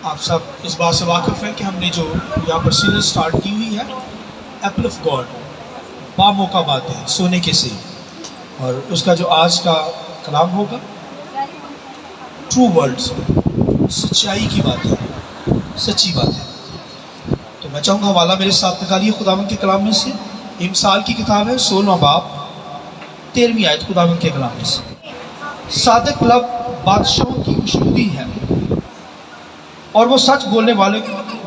آپ سب اس بات سے واقف ہیں کہ ہم نے جو یہاں پر سیریز سٹارٹ کی ہوئی ہے ایپل آف گاڈ، باموقع باتیں سونے کے سیب، اور اس کا جو آج کا کلام ہوگا ٹرو ورڈز، سچائی کی باتیں، سچی باتیں۔ تو میں چاہوں گا حوالہ میرے ساتھ نکالیے خداوند کے کلام میں سے، یہ مثال کی کتاب ہے 16واں باب 13ویں آیت خداوند کے کلام میں سے۔ صادق لب بادشاہوں کی خوشنودی ہے اور وہ سچ بولنے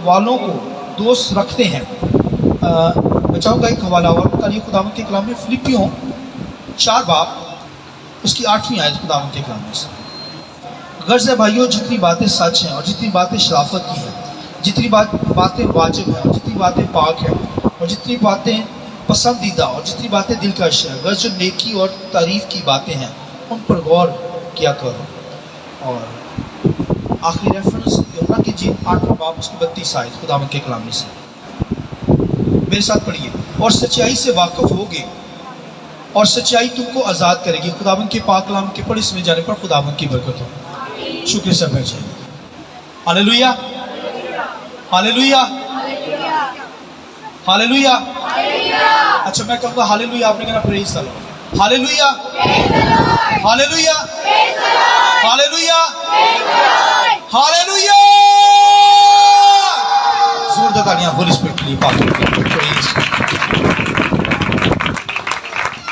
والوں کو دوست رکھتے ہیں۔ میں چاہوں گا ایک حوالہ اور نکالیے خداوند کے کلام میں، فلپیوں 4 باب اس کی 8ویں آیت خداوند کے کلام میں سے۔ غرض ہے بھائیو، جتنی باتیں سچ ہیں اور جتنی باتیں شرافت کی ہیں، جتنی باتیں واجب ہیں اور جتنی باتیں پاک ہیں اور جتنی باتیں پسندیدہ اور جتنی باتیں دلکش ہیں، غرض جو نیکی اور تعریف کی باتیں ہیں ان پر غور کیا کرو۔ اور آخری ریفرنس یوحنا کی انجیل 8واں باب اس کی 32 آیت خداوند کے کلام میں سے۔ میرے ساتھ پڑھیے۔ اور سچائی سے واقف ہوگے اور سچائی تم کو آزاد کرے گی۔ خداوند کے پاک کلام کے پڑھے سنے جانے پر خداوند کی برکت ہو۔ شکر سے بیٹھ جائیے۔ ہاللیلویا، ہاللیلویا، ہاللیلویا۔ اچھا میں کہوں گا ہاللیلویا، آپ نے کہنا پریز دی لارڈ۔ ہاللیلویا، ہاللیلویا، ہاللیلویا، ہاللیلویا۔ زوردار تالیاں ہولی اسپرٹ کے لیے، پاک کے لیے، پریز۔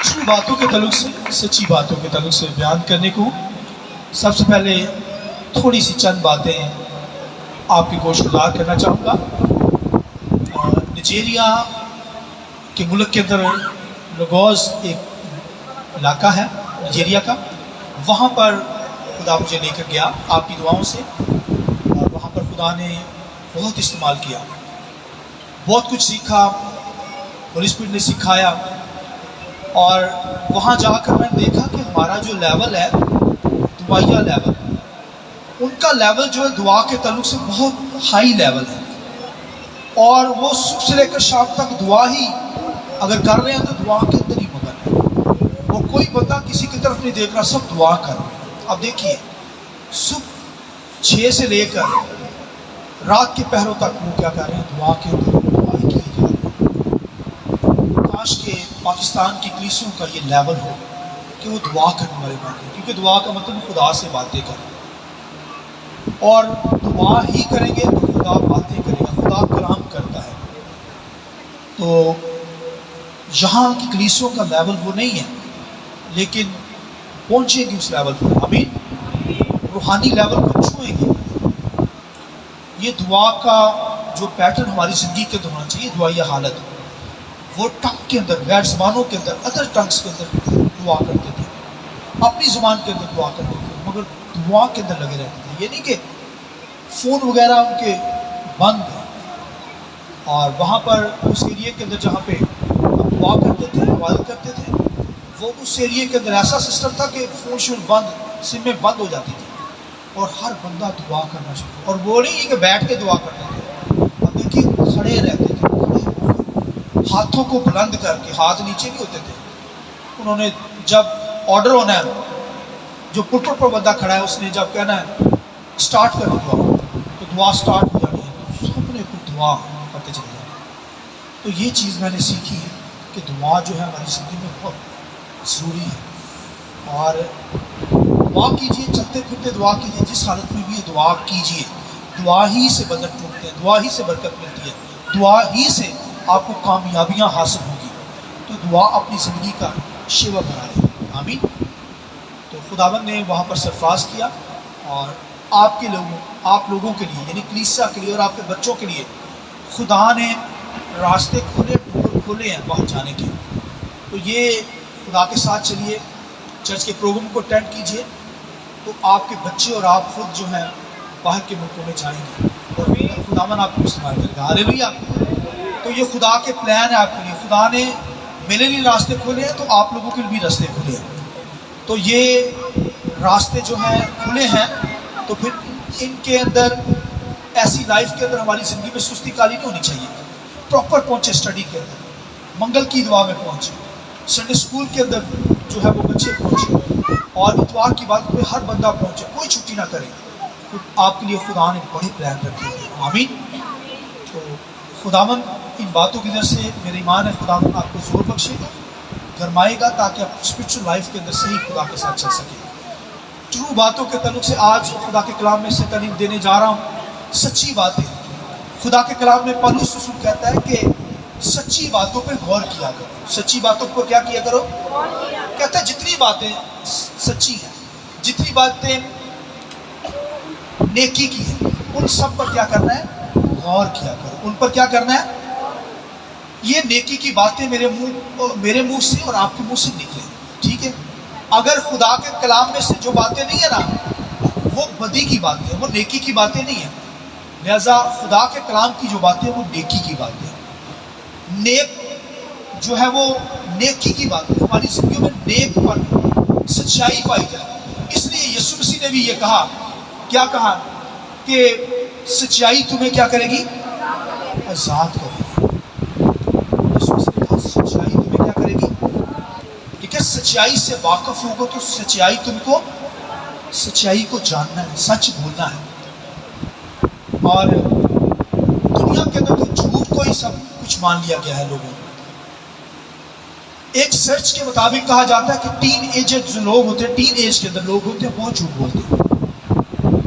ٹرو باتوں کے تعلق سے، سچی باتوں کے تعلق سے بیان کرنے کو سب سے پہلے تھوڑی سی چند باتیں آپ کی گوش گزار کرنا چاہوں گا۔ نائجیریا کے ملک کے اندر لگوز ایک علاقہ ہے نائجیریا کا، وہاں پر خدا مجھے لے کر گیا آپ کی دعاؤں سے، اور وہاں پر خدا نے بہت استعمال کیا، بہت کچھ سیکھا، ہولی اسپرٹ نے سکھایا۔ اور وہاں جا کر میں نے دیکھا کہ ہمارا جو لیول ہے دعائیہ لیول، ان کا لیول جو ہے دعا کے تعلق سے بہت ہائی لیول ہے، اور وہ صبح سے لے کر شام تک دعا ہی اگر کر رہے ہیں تو دعا کے اندر ہی مگن ہے، وہ کوئی بندہ کسی کی طرف نہیں دیکھ رہا، سب دعا کر رہے ہیں۔ اب دیکھیے صبح 6 سے لے کر رات کے پہروں تک وہ کیا کر رہے ہیں، دعا کے اندر دعا کی جا رہی ہے۔ کاش کہ پاکستان کی کلیسیوں کا یہ لیول ہو کہ وہ دعا کرنے والے باتیں، کیونکہ دعا کا مطلب خدا سے باتیں کریں، اور دعا ہی کریں گے تو خدا باتیں کرے گا، خدا کلام کرتا ہے۔ تو یہاں کی کلیسیوں کا لیول وہ نہیں ہے، لیکن پہنچے گی اس لیول پر، آمین، روحانی لیول کو چھوئیں گے۔ یہ دعا کا جو پیٹرن ہماری زندگی کے اندر ہونا چاہیے، دعائیہ حالت، وہ ٹنگ کے اندر، غیر زبانوں کے اندر، ادر ٹنگس کے اندر دعا کرتے تھے، اپنی زبان کے اندر دعا کرتے تھے، مگر دعا کے اندر لگے رہتے تھے۔ یہ نہیں کہ فون وغیرہ ان کے بند ہیں، اور وہاں پر اس ایریے کے اندر جہاں پہ دعا کرتے تھے، عبادت کرتے تھے، وہ اس ایریے کے اندر ایسا سسٹم تھا کہ فون شون بند، سمیں بند ہو جاتی تھی، اور ہر بندہ دعا کرنا چاہتا، اور وہ نہیں کہ بیٹھ کے دعا کرتے تھے، اب دیکھیے کھڑے رہتے تھے، ہاتھوں کو بلند کر کے، ہاتھ نیچے نہیں ہوتے تھے۔ انہوں نے جب آرڈر ہونا ہے، جو پلپٹ پر بندہ کھڑا ہے اس نے جب کہنا ہے سٹارٹ کریں دعا، تو دعا سٹارٹ ہو جانی ہے، سب نے کچھ دعا کرتے چلے جانا۔ تو یہ چیز میں نے سیکھی ہے کہ دعا جو ہے ہماری زندگی میں بہت ضروری ہے، اور دعا کیجیے، چلتے پھرتے دعا کیجیے، جس حالت میں بھی دعا کیجیے، دعا ہی سے بدن ٹوٹتے ہیں، دعا ہی سے برکت ملتی ہے، دعا ہی سے آپ کو کامیابیاں حاصل ہوگی۔ تو دعا اپنی زندگی کا شیوا بنا لیں، آمین۔ تو خداوند نے وہاں پر سرفراز کیا، اور آپ لوگوں کے لیے، یعنی کلیسیا کے لیے اور آپ کے بچوں کے لیے خدا نے راستے کھولے ہیں وہاں جانے کے۔ تو یہ خدا کے ساتھ چلیے، چرچ کے پروگرام کو اٹینڈ کیجیے، تو آپ کے بچے اور آپ خود جو ہیں باہر کے ملکوں میں جائیں گے، اور خداوند آپ کو استعمال کرے گا۔ ہاللیلویا۔ تو یہ خدا کے پلان ہے آپ کے لیے، خدا نے میرے لیے راستے کھولے ہیں، تو آپ لوگوں کے لیے بھی راستے کھولے ہیں۔ تو یہ راستے جو ہیں کھلے ہیں، تو پھر ان کے اندر ایسی لائف کے اندر ہماری زندگی میں سستی کالی نہیں ہونی چاہیے، پراپر پہنچے اسٹڈی کے اندر، منگل کی دعا میں پہنچے، سنڈے اسکول کے اندر جو ہے وہ بچے پہنچے، اور اتوار کی بات پہ ہر بندہ پہنچے، کوئی چھٹی نہ کرے، آپ کے لیے خدا نے بڑے پلان رکھے ہیں. آمین. تو خداوند ان باتوں کی وجہ سے میرا ایمان ہے خداوند آپ کو زور بخشے گا, گرمائے گا, تاکہ آپ اسپرچل لائف کے اندر صحیح خدا کے ساتھ چل سکیں. ٹرو باتوں کے تعلق سے آج خدا کے کلام میں سے تعلیم دینے جا رہا ہوں. سچی باتیں. خدا کے کلام میں پولس رسول کہتا ہے کہ سچی باتوں پہ غور کیا کرو. سچی باتوں پر کیا کیا کرو؟ کہتا ہے جتنی باتیں سچی ہیں, جتنی باتیں نیکی کی ہیں, ان سب پر کیا کرنا ہے؟ غور کیا کرو. ان پر کیا کرنا ہے؟ یہ نیکی کی باتیں میرے منہ سے اور آپ کے منہ سے نکلیں. ٹھیک ہے. اگر خدا کے کلام میں سے جو باتیں نہیں ہیں نا, وہ بدی کی باتیں ہیں, وہ نیکی کی باتیں نہیں ہیں. لہذا خدا کے کلام کی جو باتیں ہیں وہ نیکی کی باتیں ہیں. نیک جو ہے وہ نیکی کی بات ہے. ہماری زندگیوں میں نیک پر سچائی پائی جائے. اس لیے یسوع مسیح نے بھی یہ کہا, کیا کہا کہ سچائی تمہیں کیا کرے گی؟ آزاد کرے گی. یسوع مسیح نے کہا سچائی تمہیں کیا کرے گی؟ لیکن سچائی سے واقف ہوگا تو سچائی تم کو, سچائی کو جاننا ہے, سچ بولنا ہے. اور دنیا کے اندر تو جھوٹ کو ہی سب کچھ مان لیا گیا ہے لوگوں نے. ایک سرچ کے مطابق کہا جاتا ہے کہ ٹین ایجر جو لوگ ہوتے ہیں, ٹین ایج کے اندر لوگ ہوتے ہیں, بہت جھوٹ بولتے ہیں.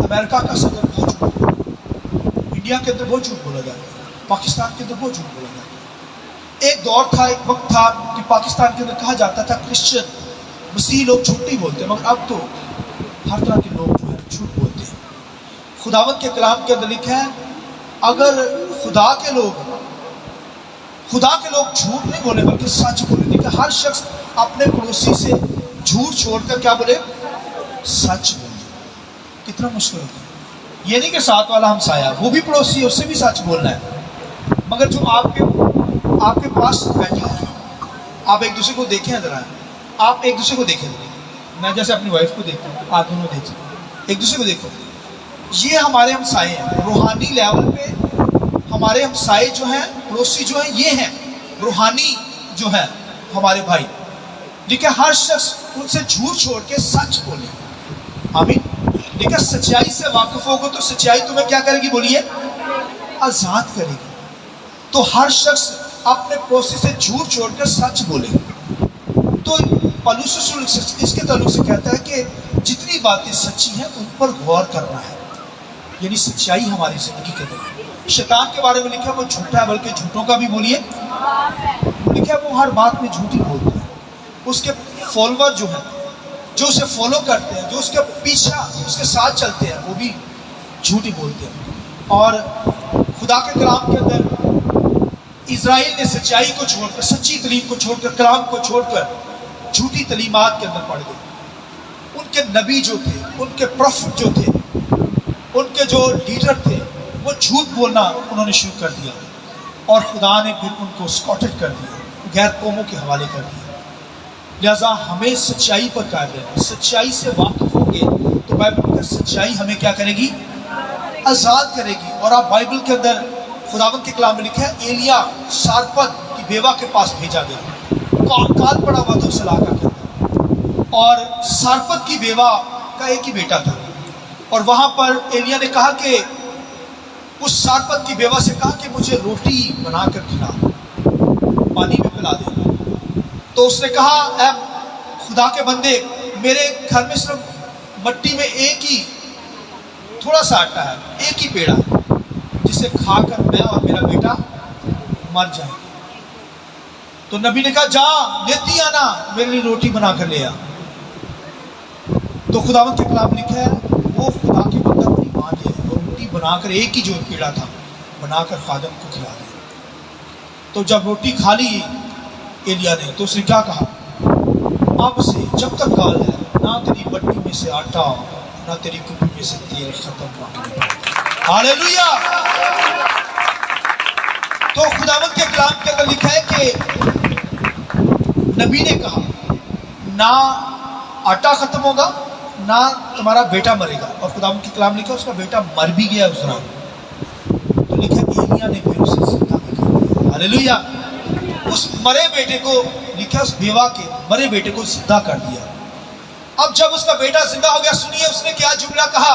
امریکہ کا صدر بہت جھوٹ بولتا ہے, انڈیا کے اندر بہت جھوٹ بولا جاتا ہے, پاکستان کے اندر بہت جھوٹ بولا جاتا ہے. ایک دور تھا, ایک وقت تھا کہ پاکستان کے اندر کہا جاتا تھا کرسچن مسیح لوگ جھوٹ نہیں بولتے, مگر اب تو ہر طرح کے لوگ جو ہے جھوٹ بولتے ہیں. خداوند کے کلام کے اندر لکھا ہے اگر خدا کے لوگ جھوٹ نہیں بولے بلکہ سچ بولے. دیکھیں ہر شخص اپنے پڑوسی سے جھوٹ چھوڑ کر کیا بولے؟ سچ بولے. کتنا مشکل ہوتا ہے. یہ نہیں کہ ساتھ والا ہمسایہ وہ بھی پڑوسی ہے, اس سے بھی سچ بولنا ہے, مگر جو آپ کے پاس بیٹھا ہے, آپ ایک دوسرے کو دیکھیں ذرا, آپ ایک دوسرے کو دیکھیں. میں جیسے اپنی وائف کو دیکھتا ہوں, آپ دونوں دیکھیں, ایک دوسرے کو دیکھو. یہ ہمارے ہمسائے ہیں. روحانی لیول پہ ہمارے ہمسائے جو ہیں, پڑوسی جو ہیں, یہ ہیں روحانی جو ہیں ہمارے بھائی. لیکن ہر شخص ان سے جھوٹ چھوڑ کے سچ بولے. آمین. لیکن سچائی سے واقف ہوگا تو سچائی تمہیں کیا کرے گی؟ بولیے, آزاد کرے گی. تو ہر شخص اپنے پڑوسی سے جھوٹ چھوڑ کر سچ بولے. تو پولس رسول اس کے تعلق سے کہتا ہے کہ جتنی باتیں سچی ہیں ان پر غور کرنا ہے. یعنی سچائی ہماری زندگی کے اندر. شیطان کے بارے میں لکھا وہ جھوٹا ہے, بلکہ جھوٹوں کا بھی بولیے. لکھا وہ ہر بات میں جھوٹ ہی بولتا ہے. اس کے فالوور جو ہیں, جو اسے فالو کرتے ہیں, جو اس کے پیچھا اس کے ساتھ چلتے ہیں, وہ بھی جھوٹ ہی بولتے ہیں. اور خدا کے کلام کے اندر اسرائیل نے سچائی کو چھوڑ کر, سچی تعلیم کو چھوڑ کر, کلام کو چھوڑ کر جھوٹی تعلیمات کے اندر پڑ گئے. ان کے نبی جو تھے, ان کے پروفٹ جو تھے, ان کے جو لیڈر تھے, وہ جھوٹ بولنا انہوں نے شروع کر دیا. اور خدا نے پھر ان کو اسکاٹڈ کر دیا, غیر قوموں کے حوالے کر دیا. لہذا ہمیں سچائی پر قائم رہنا. سچائی سے واقف ہوں گے تو بائبل کا سچائی ہمیں کیا کرے گی؟ آزاد کرے گی. اور آپ بائبل کے اندر خداوند کے کلام میں لکھا ہے ایلیا سارپت کی بیوہ کے پاس بھیجا گیا. کال پڑا ہوا تھا اس علاقہ کے اندر, اور سارپت کی بیوہ کا ایک ہی بیٹا تھا. اور وہاں پر ایلیا نے کہا کہ اس سارپت کی بیوہ سے کہا کہ مجھے روٹی بنا کر کھلا, پانی میں پلا دے. تو اس نے کہا اے خدا کے بندے, میرے گھر میں صرف مٹی میں ایک ہی تھوڑا سا آٹا ہے, ایک ہی پیڑا, جسے کھا کر میں اور میرا بیٹا مر جائیں گے. تو نبی نے کہا جا لیتی آنا, میرے لیے روٹی بنا کر لے آ. تو خداوند کے کلام لکھا ہے وہ خدا کے بندہ اپنی ماں لے آئے, وہ روٹی بنا کر, ایک ہی جو پیڑا تھا بنا کر خادم کو کھلا دیا. تو جب روٹی کھا لی ایلیا نے, تو اس نے کیا کہا, اب سے جب تک کال ہے نہ تیری مٹی میں سے آٹا نہ تیری کپی میں سے تیل ختم ہوگا. ہاللیلویا. تو خداوند کے کلام کے اندر لکھا ہے کہ نبی نے کہا نہ آٹا ختم ہوگا نہ تمہارا بیٹا مرے گا. اور خداوند کے کلام لکھا اس کا بیٹا مر بھی گیا اس رات. تو لکھا ایلیا نے پھر اسے زندہ بھی کر دیا. ہاللیلویا. اس مرے بیٹے کو لکھا, اس بیوہ کے مرے بیٹے کو زندہ کر دیا. اب جب اس کا بیٹا زندہ ہو گیا, سنیے اس نے کیا جملہ کہا,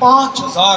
5000